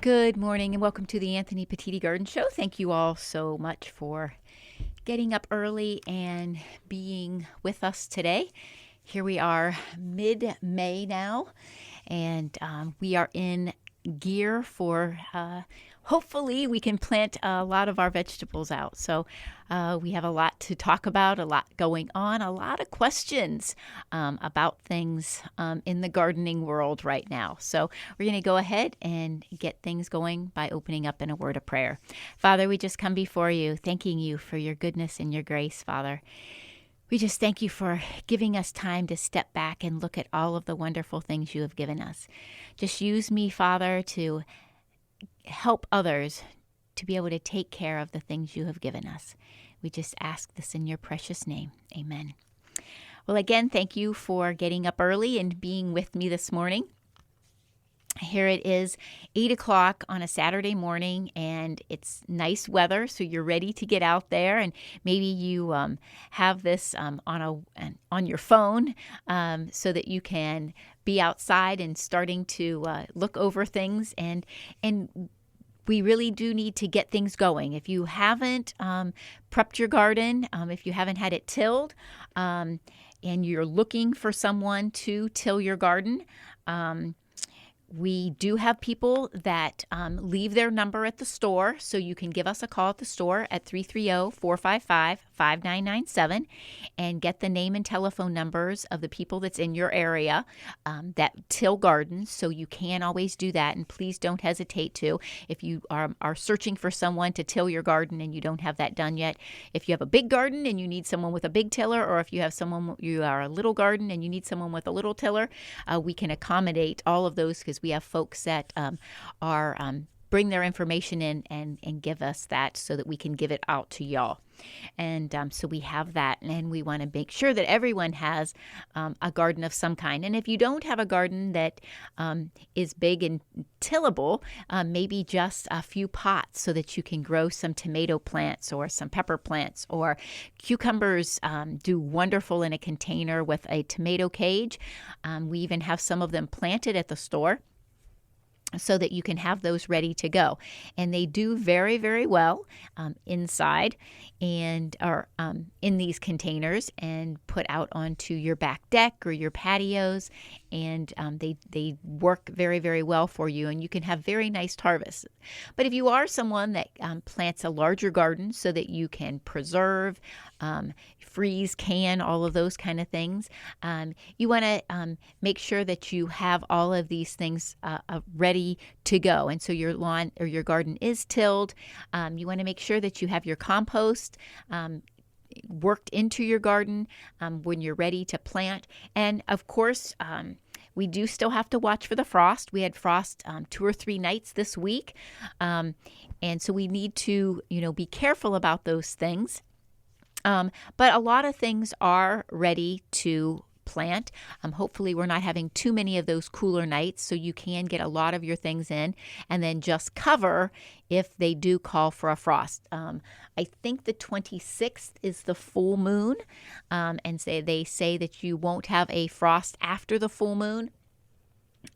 Good morning and welcome to the Anthony Pettiti Garden Show. Thank you all so much for getting up early and being with us today. Here we are mid-May now, and we are in gear for hopefully we can plant a lot of our vegetables out. So we have a lot to talk about, a lot going on, a lot of questions about things in the gardening world right now. So we're going to go ahead and get things going by opening up in a word of prayer. Father, we just come before you, thanking you for your goodness and your grace, Father. We just thank you for giving us time to step back and look at all of the wonderful things you have given us. Just use me, Father, to help others to be able to take care of the things you have given us. We just ask this in your precious name. Amen. Well, again, thank you for getting up early and being with me this morning. Here it is 8 o'clock on a Saturday morning, and it's nice weather, so you're ready to get out there. And maybe you have this on your phone so that you can be outside and starting to look over things. And we really do need to get things going. If you haven't prepped your garden, if you haven't had it tilled, and you're looking for someone to till your garden, we do have people that leave their number at the store, so you can give us a call at the store at 330-455-5997 and get the name and telephone numbers of the people that's in your area that till gardens, so you can always do that. And please don't hesitate to, if you are searching for someone to till your garden and you don't have that done yet. If you have a big garden and you need someone with a big tiller, or if you have you are a little garden and you need someone with a little tiller, we can accommodate all of those, because we have folks that bring their information in and give us that so that we can give it out to y'all. And so we have that, and we want to make sure that everyone has a garden of some kind. And if you don't have a garden that is big and tillable, maybe just a few pots so that you can grow some tomato plants or some pepper plants, or cucumbers do wonderful in a container with a tomato cage. We even have some of them planted at the store, so that you can have those ready to go. And they do very, very well inside and are in these containers and put out onto your back deck or your patios. And they work very, very well for you, and you can have very nice harvests. But if you are someone that plants a larger garden so that you can preserve, freeze, can, all of those kind of things, you want to make sure that you have all of these things ready to go. And so your lawn or your garden is tilled. You want to make sure that you have your compost worked into your garden when you're ready to plant. And of course, we do still have to watch for the frost. We had frost 2 or 3 nights this week. And so we need to, be careful about those things. But a lot of things are ready to plant. Hopefully we're not having too many of those cooler nights, so you can get a lot of your things in, and then just cover if they do call for a frost. I think the 26th is the full moon, and they say that you won't have a frost after the full moon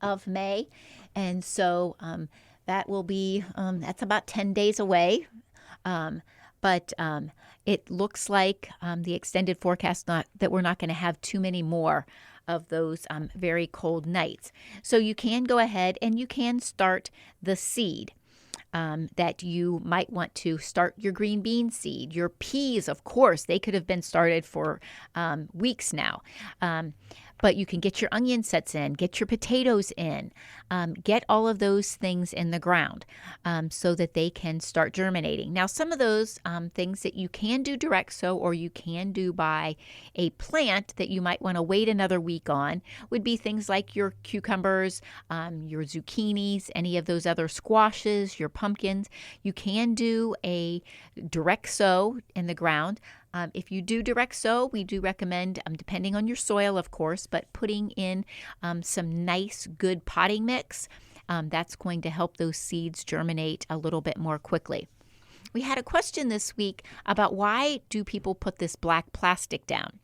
of May, and so that will be that's about 10 days away. But it looks like the extended forecast that we're not going to have too many more of those very cold nights. So you can go ahead and you can start the seed that you might want to start. Your green bean seed, your peas, of course, they could have been started for weeks now. But you can get your onion sets in, get your potatoes in, get all of those things in the ground so that they can start germinating. Now, some of those things that you can do direct sow, or you can do by a plant that you might want to wait another week on, would be things like your cucumbers, your zucchinis, any of those other squashes, your pumpkins. You can do a direct sow in the ground. If you do direct sow, we do recommend, depending on your soil, of course, but putting in some nice, good potting mix. That's going to help those seeds germinate a little bit more quickly. We had a question this week about why do people put this black plastic down?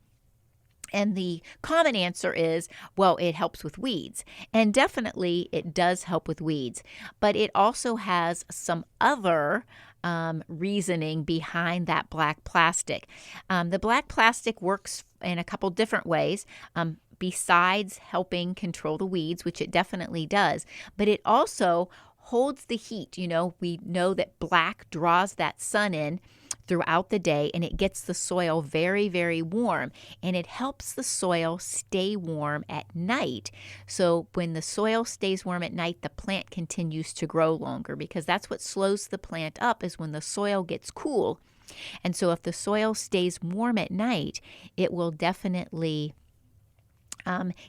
And the common answer is, well, it helps with weeds. And definitely it does help with weeds. But it also has some other reasoning behind that black plastic. The black plastic works in a couple different ways. Besides helping control the weeds, which it definitely does, but it also holds the heat. We know that black draws that sun in throughout the day, and it gets the soil very, very warm, and it helps the soil stay warm at night. So when the soil stays warm at night, the plant continues to grow longer, because that's what slows the plant up, is when the soil gets cool. And so if the soil stays warm at night, it will definitely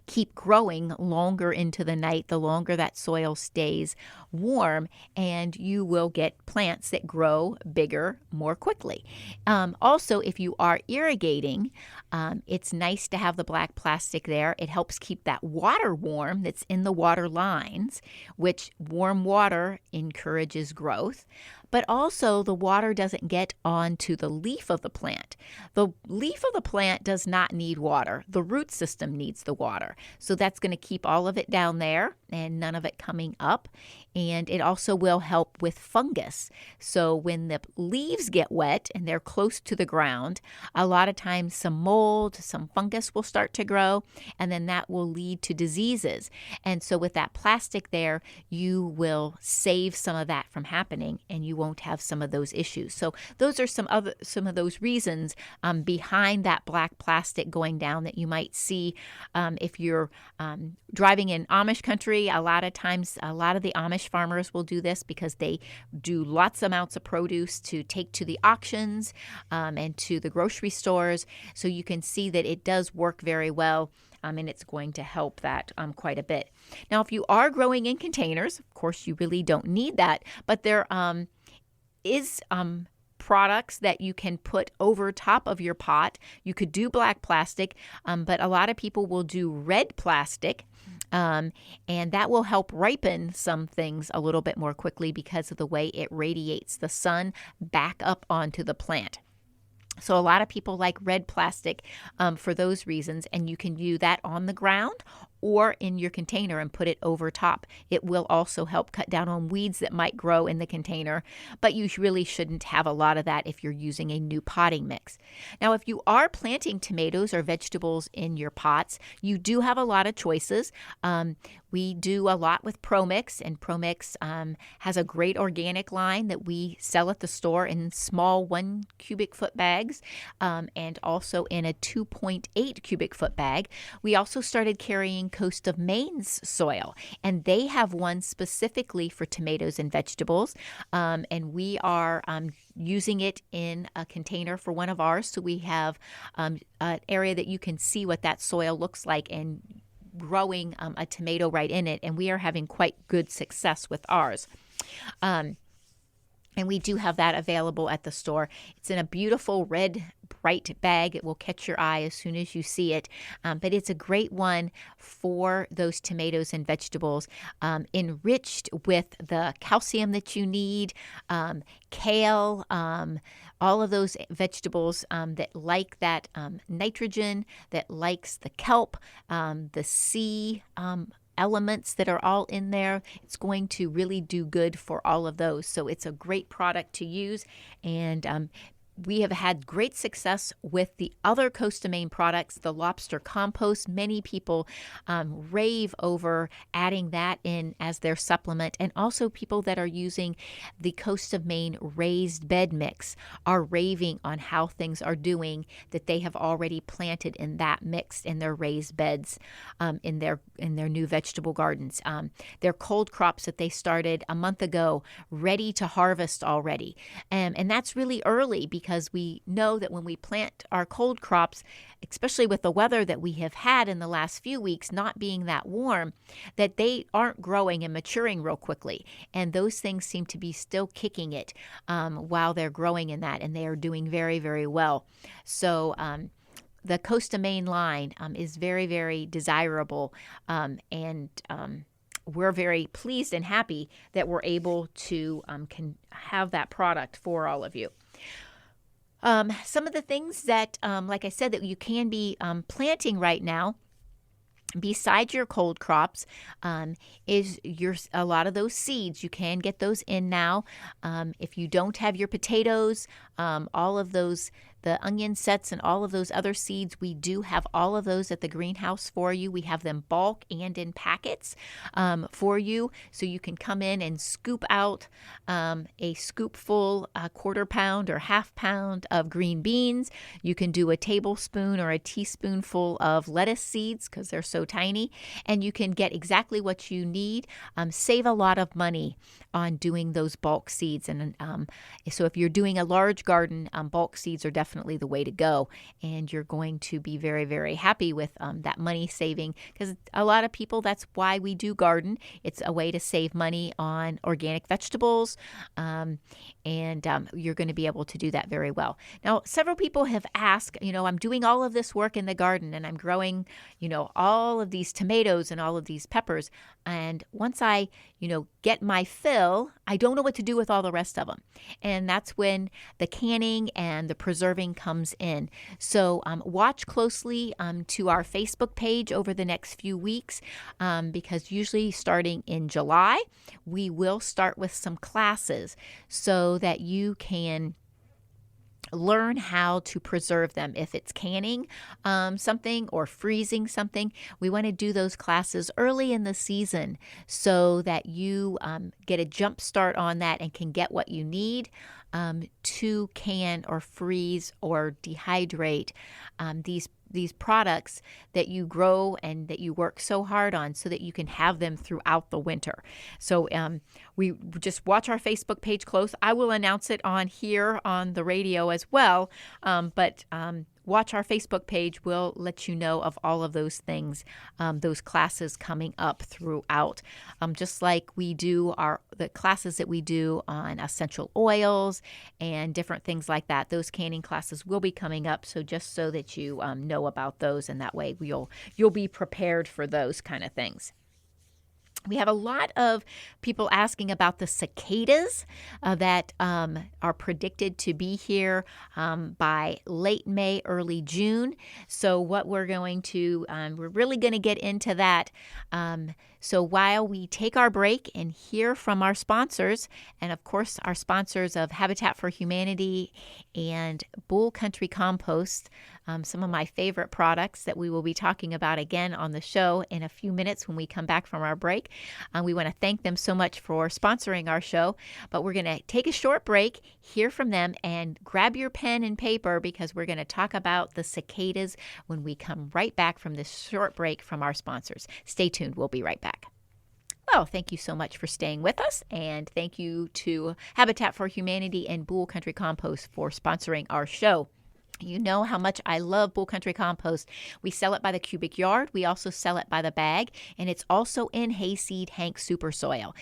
keep growing longer into the night, the longer that soil stays warm, and you will get plants that grow bigger more quickly. Also, if you are irrigating, it's nice to have the black plastic there. It helps keep that water warm that's in the water lines, which warm water encourages growth. But also the water doesn't get onto the leaf of the plant. The leaf of the plant does not need water. The root system needs the water. So that's going to keep all of it down there and none of it coming up. And it also will help with fungus. So when the leaves get wet and they're close to the ground, a lot of times some mold, some fungus will start to grow, and then that will lead to diseases. And so with that plastic there, you will save some of that from happening, and you won't have some of those issues. So those are some of those reasons behind that black plastic going down that you might see if you're driving in Amish country. A lot of times, a lot of the Amish farmers will do this because they do lots of amounts of produce to take to the auctions and to the grocery stores. So you can see that it does work very well. And it's going to help that quite a bit. Now, if you are growing in containers, of course, you really don't need that, but there is products that you can put over top of your pot. You could do black plastic, but a lot of people will do red plastic, and that will help ripen some things a little bit more quickly because of the way it radiates the sun back up onto the plant. So a lot of people like red plastic for those reasons, and you can do that on the ground or in your container and put it over top. It will also help cut down on weeds that might grow in the container, but you really shouldn't have a lot of that if you're using a new potting mix. Now, if you are planting tomatoes or vegetables in your pots, you do have a lot of choices. We do a lot with ProMix, and ProMix has a great organic line that we sell at the store in small 1 cubic foot bags and also in a 2.8 cubic foot bag. We also started carrying Coast of Maine's soil, and they have one specifically for tomatoes and vegetables, and we are using it in a container for one of ours, so we have an area that you can see what that soil looks like and growing a tomato right in it, and we are having quite good success with ours. And we do have that available at the store. It's in a beautiful red, bright bag. It will catch your eye as soon as you see it. But it's a great one for those tomatoes and vegetables, enriched with the calcium that you need, kale, all of those vegetables that like that nitrogen, that likes the kelp, the sea elements that are all in there. It's going to really do good for all of those. So it's a great product to use, and we have had great success with the other Coast of Maine products, the lobster compost. Many people rave over adding that in as their supplement, and also people that are using the Coast of Maine raised bed mix are raving on how things are doing that they have already planted in that mix in their raised beds in their new vegetable gardens. Their cold crops that they started a month ago, ready to harvest already, and that's really early because we know that when we plant our cold crops, especially with the weather that we have had in the last few weeks not being that warm, that they aren't growing and maturing real quickly. And those things seem to be still kicking it while they're growing in that, and they are doing very, very well. So the Coast of Maine line is very, very desirable, and we're very pleased and happy that we're able to can have that product for all of you. Some of the things that, like I said, that you can be planting right now, besides your cold crops, is a lot of those seeds. You can get those in now. If you don't have your potatoes, all of those, the onion sets and all of those other seeds, we do have all of those at the greenhouse for you. We have them bulk and in packets for you, so you can come in and scoop out a scoopful, a quarter pound or half pound of green beans. You can do a tablespoon or a teaspoonful of lettuce seeds because they're so tiny, and you can get exactly what you need. Save a lot of money on doing those bulk seeds, and so if you're doing a large garden, bulk seeds are definitely the way to go, and you're going to be very, very happy with that money saving, because a lot of people, that's why we do garden. It's a way to save money on organic vegetables, and you're going to be able to do that very well. Now, several people have asked, I'm doing all of this work in the garden and I'm growing, all of these tomatoes and all of these peppers. And once I, get my fill, I don't know what to do with all the rest of them. And that's when the canning and the preserving comes in. So watch closely to our Facebook page over the next few weeks, because usually starting in July, we will start with some classes so that you can learn how to preserve them. If it's canning something or freezing something, we want to do those classes early in the season so that you get a jump start on that and can get what you need to can or freeze or dehydrate these products that you grow and that you work so hard on, so that you can have them throughout the winter. So we just watch our Facebook page close. I will announce it on here on the radio as well, but watch our Facebook page. We'll let you know of all of those things, those classes coming up throughout. Just like we do the classes that we do on essential oils and different things like that. Those canning classes will be coming up, so just so that you know about those, and that way you'll be prepared for those kind of things. We have a lot of people asking about the cicadas that are predicted to be here by late May, early June. So what we're really going to get into that. So while we take our break and hear from our sponsors, and of course our sponsors of Habitat for Humanity and Bull Country Compost, some of my favorite products that we will be talking about again on the show in a few minutes when we come back from our break. We want to thank them so much for sponsoring our show, but we're going to take a short break, hear from them, and grab your pen and paper, because we're going to talk about the cicadas when we come right back from this short break from our sponsors. Stay tuned. We'll be right back. Well, thank you so much for staying with us, and thank you to Habitat for Humanity and Bull Country Compost for sponsoring our show. You know how much I love Bull Country Compost. We sell it by the cubic yard. We also sell it by the bag, and it's also in Hayseed Hank Super Soil.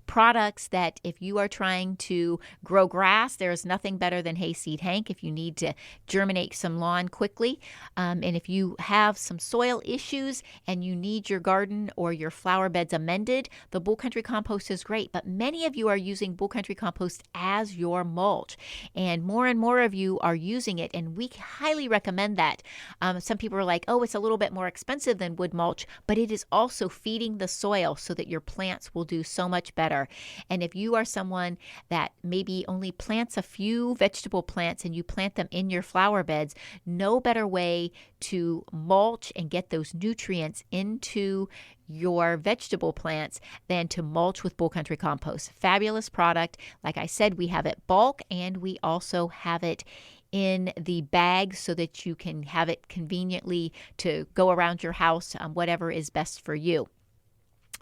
Products that if you are trying to grow grass, there is nothing better than Hayseed Hank if you need to germinate some lawn quickly. And if you have some soil issues and you need your garden or your flower beds amended, the Bull Country Compost is great. But many of you are using Bull Country Compost as your mulch, and more of you are using it, and we highly recommend that. Some people are like, oh, it's a little bit more expensive than wood mulch, but it is also feeding the soil so that your plants will do so much better. And if you are someone that maybe only plants a few vegetable plants and you plant them in your flower beds, no better way to mulch and get those nutrients into your vegetable plants than to mulch with Bull Country Compost. Fabulous product. Like I said, we have it bulk, and we also have it in the bag so that you can have it conveniently to go around your house, whatever is best for you.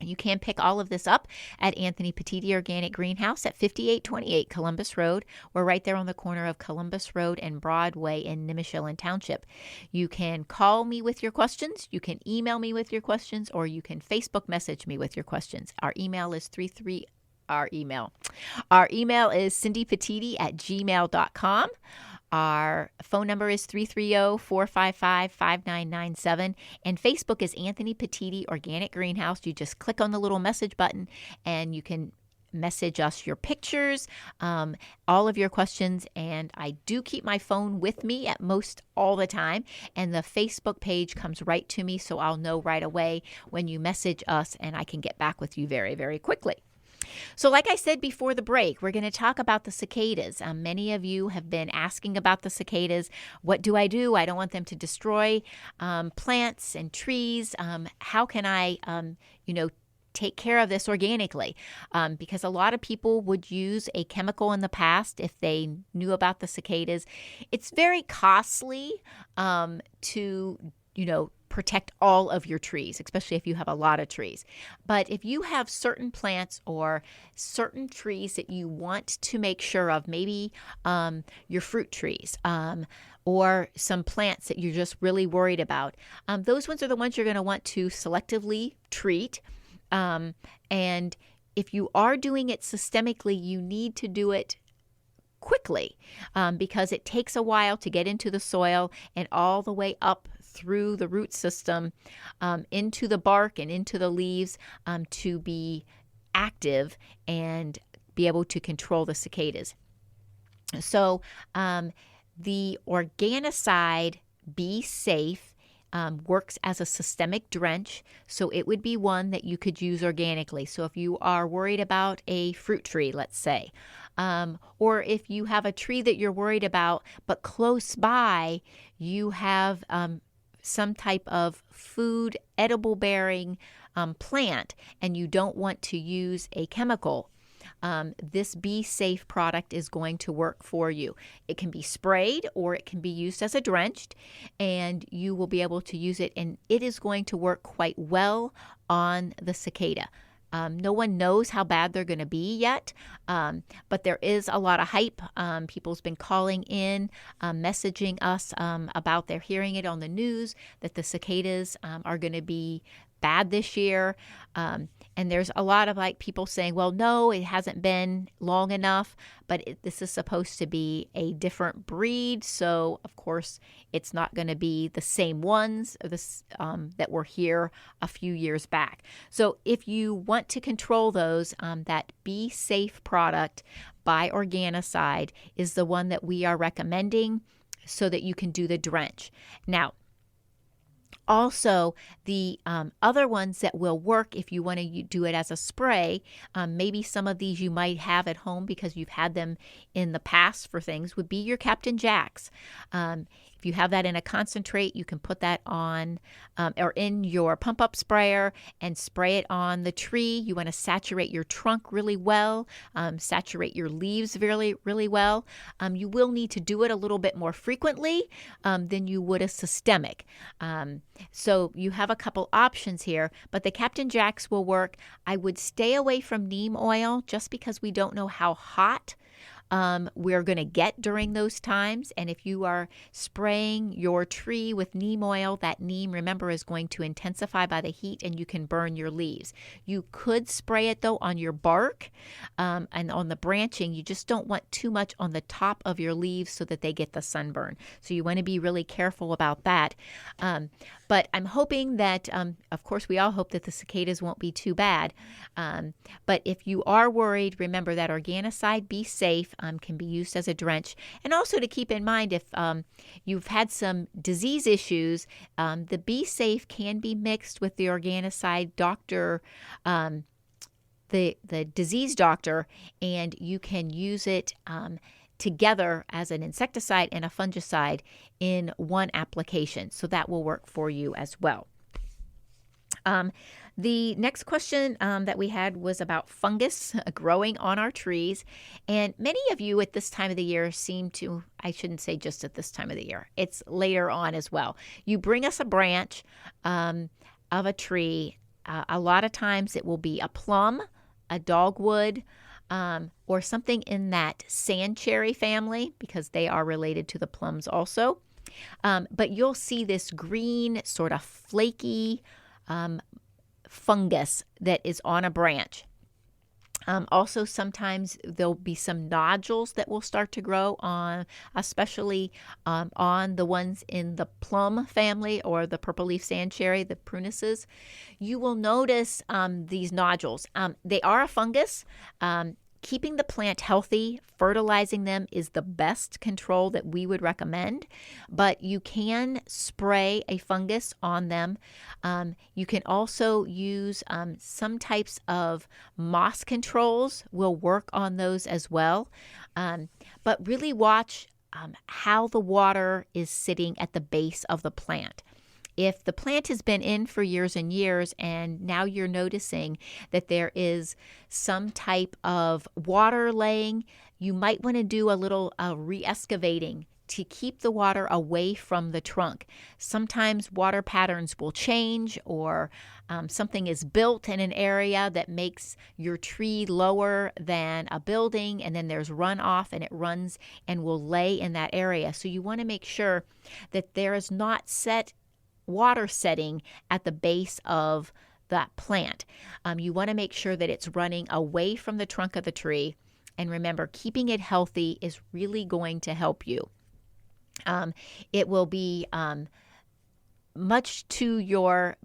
You can pick all of this up at Anthony Pettiti Organic Greenhouse at 5828 Columbus Road. We're right there on the corner of Columbus Road and Broadway in Nimishillen Township. You can call me with your questions, you can email me with your questions, or you can Facebook message me with your questions. Our email is Our email is cindypettiti@gmail.com. Our phone number is 330-455-5997. And Facebook is Anthony Pettiti Organic Greenhouse. You just click on the little message button and you can message us your pictures, all of your questions, and I do keep my phone with me at most all the time, and the Facebook page comes right to me, so I'll know right away when you message us, and I can get back with you very, very quickly. So like I said before the break, we're going to talk about the cicadas. Many of you have been asking about the cicadas. What do? I don't want them to destroy plants and trees. How can I, take care of this organically? Because a lot of people would use a chemical in the past if they knew about the cicadas. It's very costly to, protect all of your trees, especially if you have a lot of trees. But if you have certain plants or certain trees that you want to make sure of, maybe your fruit trees, or some plants that you're just really worried about, those ones are the ones you're going to want to selectively treat. And if you are doing it systemically, you need to do it quickly, because it takes a while to get into the soil and all the way up through the root system, into the bark and into the leaves, to be active and be able to control the cicadas. So the Organicide Be Safe works as a systemic drench, so it would be one that you could use organically. So if you are worried about a fruit tree, let's say, or if you have a tree that you're worried about, but close by you have some type of food, edible bearing plant, and you don't want to use a chemical, this Be Safe product is going to work for you. It can be sprayed or it can be used as a drenched, and you will be able to use it, and it is going to work quite well on the cicada. No one knows how bad they're going to be yet, but there is a lot of hype. People's been calling in, messaging us about they're hearing it on the news that the cicadas are going to be bad this year. And there's a lot of people saying, well, no, it hasn't been long enough, but this is supposed to be a different breed. So, of course, it's not going to be the same ones that were here a few years back. So if you want to control those, that Be Safe product by Organicide is the one that we are recommending so that you can do the drench. Now, also, the other ones that will work if you want to do it as a spray, maybe some of these you might have at home because you've had them in the past for things, would be your Captain Jacks. If you have that in a concentrate, you can put that on or in your pump-up sprayer and spray it on the tree. You want to saturate your trunk really well, saturate your leaves really, really well. You will need to do it a little bit more frequently than you would a systemic. So you have a couple options here, but the Captain Jacks will work. I would stay away from neem oil just because we don't know how hot we're going to get during those times. And if you are spraying your tree with neem oil, that neem, remember, is going to intensify by the heat and you can burn your leaves. You could spray it, though, on your bark and on the branching. You just don't want too much on the top of your leaves so that they get the sunburn. So you want to be really careful about that. But I'm hoping that, of course, we all hope that the cicadas won't be too bad. But if you are worried, remember that Organicide Be Safe can be used as a drench. And also to keep in mind, if you've had some disease issues, the Be Safe can be mixed with the Organicide doctor, the disease doctor, and you can use it together as an insecticide and a fungicide in one application. So that will work for you as well. The next question that we had was about fungus growing on our trees. And many of you at this time of the year seem to, I shouldn't say just at this time of the year, it's later on as well. You bring us a branch of a tree. A lot of times it will be a plum, a dogwood, or something in that sand cherry family, because they are related to the plums also. But you'll see this green sort of flaky fungus that is on a branch. Also, sometimes there'll be some nodules that will start to grow on, especially on the ones in the plum family or the purple leaf sand cherry, the prunuses. You will notice these nodules. They are a fungus. Keeping the plant healthy, fertilizing them is the best control that we would recommend, but you can spray a fungus on them. You can also use some types of moss controls will work on those as well. But really watch how the water is sitting at the base of the plant. If the plant has been in for years and years and now you're noticing that there is some type of water laying, you might want to do a little re-excavating to keep the water away from the trunk. Sometimes water patterns will change, or something is built in an area that makes your tree lower than a building, and then there's runoff and it runs and will lay in that area. So you want to make sure that there is not water setting at the base of that plant. You want to make sure that it's running away from the trunk of the tree. And remember, keeping it healthy is really going to help you. It will be much to your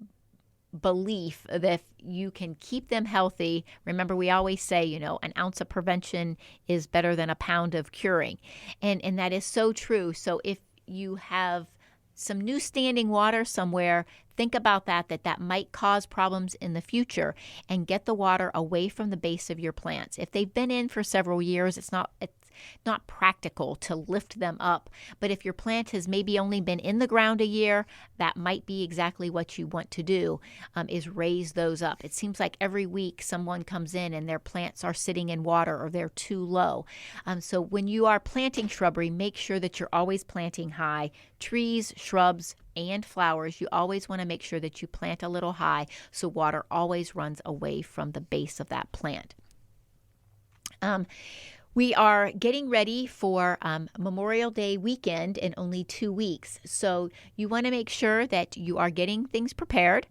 belief that if you can keep them healthy. Remember, we always say, an ounce of prevention is better than a pound of curing. And that is so true. So if you have some new standing water somewhere, think about that might cause problems in the future, and get the water away from the base of your plants. If they've been in for several years, it's not practical to lift them up. But if your plant has maybe only been in the ground a year, that might be exactly what you want to do, is raise those up. It seems like every week someone comes in and their plants are sitting in water or they're too low. So when you are planting shrubbery, make sure that you're always planting high. Trees, shrubs, and flowers, you always want to make sure that you plant a little high so water always runs away from the base of that plant. We are getting ready for Memorial Day weekend in only 2 weeks. So you want to make sure that you are getting things prepared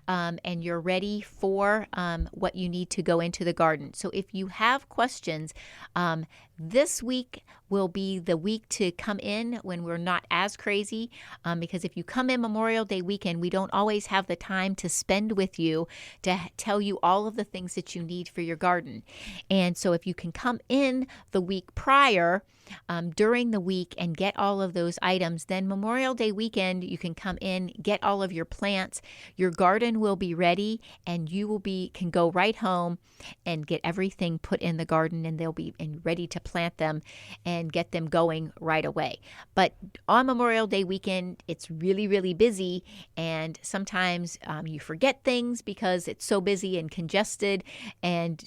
and you're ready for what you need to go into the garden. So if you have questions, this week will be the week to come in when we're not as crazy, because if you come in Memorial Day weekend, we don't always have the time to spend with you to tell you all of the things that you need for your garden. And so if you can come in the week prior, during the week, and get all of those items, then Memorial Day weekend, you can come in, get all of your plants, your garden will be ready, and you can go right home and get everything put in the garden, and they'll be ready to plant them and get them going right away. But on Memorial Day weekend, it's really, really busy, and sometimes you forget things because it's so busy and congested. And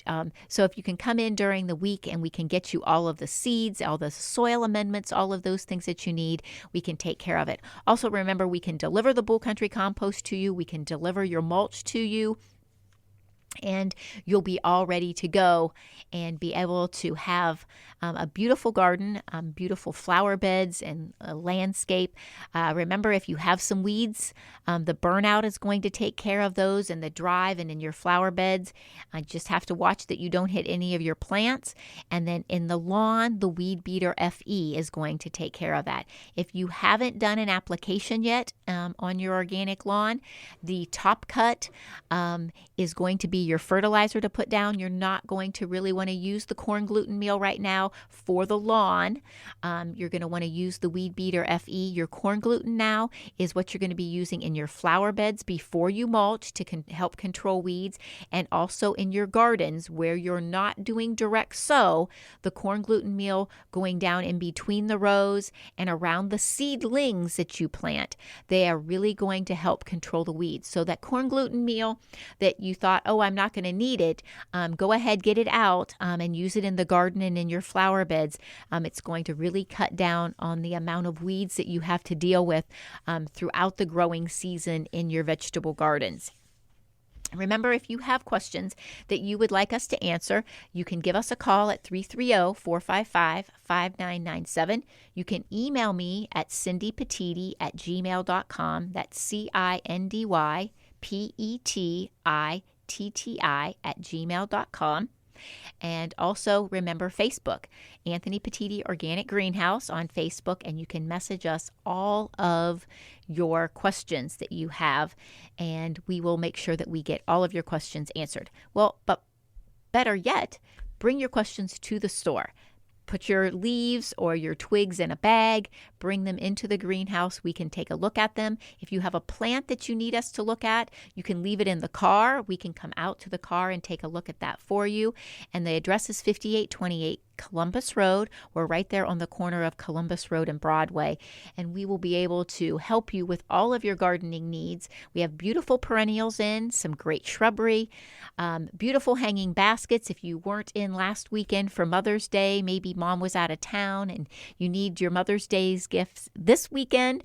so if you can come in during the week and we can get you all of the seeds, all the soil amendments, all of those things that you need, we can take care of it. Also, remember, we can deliver the Bull Country compost to you. We can deliver your mulch to you. And you'll be all ready to go and be able to have a beautiful garden, beautiful flower beds, and a landscape. Remember, if you have some weeds, the burnout is going to take care of those in the drive and in your flower beds. Just have to watch that you don't hit any of your plants. And then in the lawn, the Weed Beater FE is going to take care of that. If you haven't done an application yet on your organic lawn, the Top Cut is going to be your fertilizer to put down. You're not going to really want to use the corn gluten meal right now for the lawn. You're going to want to use the Weed Beater FE. Your corn gluten now is what you're going to be using in your flower beds before you mulch to help control weeds, and also in your gardens where you're not doing direct sow. The corn gluten meal going down in between the rows and around the seedlings that you plant. They are really going to help control the weeds. So that corn gluten meal that you thought, oh, I'm not going to need it, go ahead, get it out and use it in the garden and in your flower beds. It's going to really cut down on the amount of weeds that you have to deal with throughout the growing season in your vegetable gardens. Remember, if you have questions that you would like us to answer, you can give us a call at 330-455-5997. You can email me at cindypettiti@gmail.com. That's CindyPettitti@gmail.com. And also remember Facebook, Anthony Pettiti Organic Greenhouse on Facebook, and you can message us all of your questions that you have, and we will make sure that we get all of your questions answered. Well, but better yet, bring your questions to the store. Put your leaves or your twigs in a bag, bring them into the greenhouse. We can take a look at them. If you have a plant that you need us to look at, you can leave it in the car. We can come out to the car and take a look at that for you. And the address is 5828 Columbus Road. We're right there on the corner of Columbus Road and Broadway, and we will be able to help you with all of your gardening needs. We have beautiful perennials in, some great shrubbery, beautiful hanging baskets. If you weren't in last weekend for Mother's Day, maybe mom was out of town and you need your Mother's Day's gifts this weekend,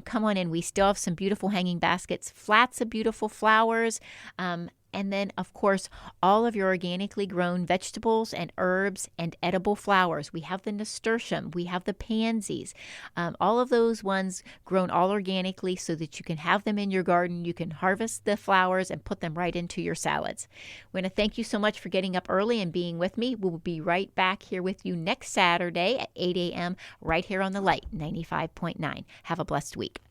come on in. We still have some beautiful hanging baskets, flats of beautiful flowers, and then, of course, all of your organically grown vegetables and herbs and edible flowers. We have the nasturtium. We have the pansies. All of those ones grown all organically so that you can have them in your garden. You can harvest the flowers and put them right into your salads. We want to thank you so much for getting up early and being with me. We'll be right back here with you next Saturday at 8 a.m. right here on the Light 95.9. Have a blessed week.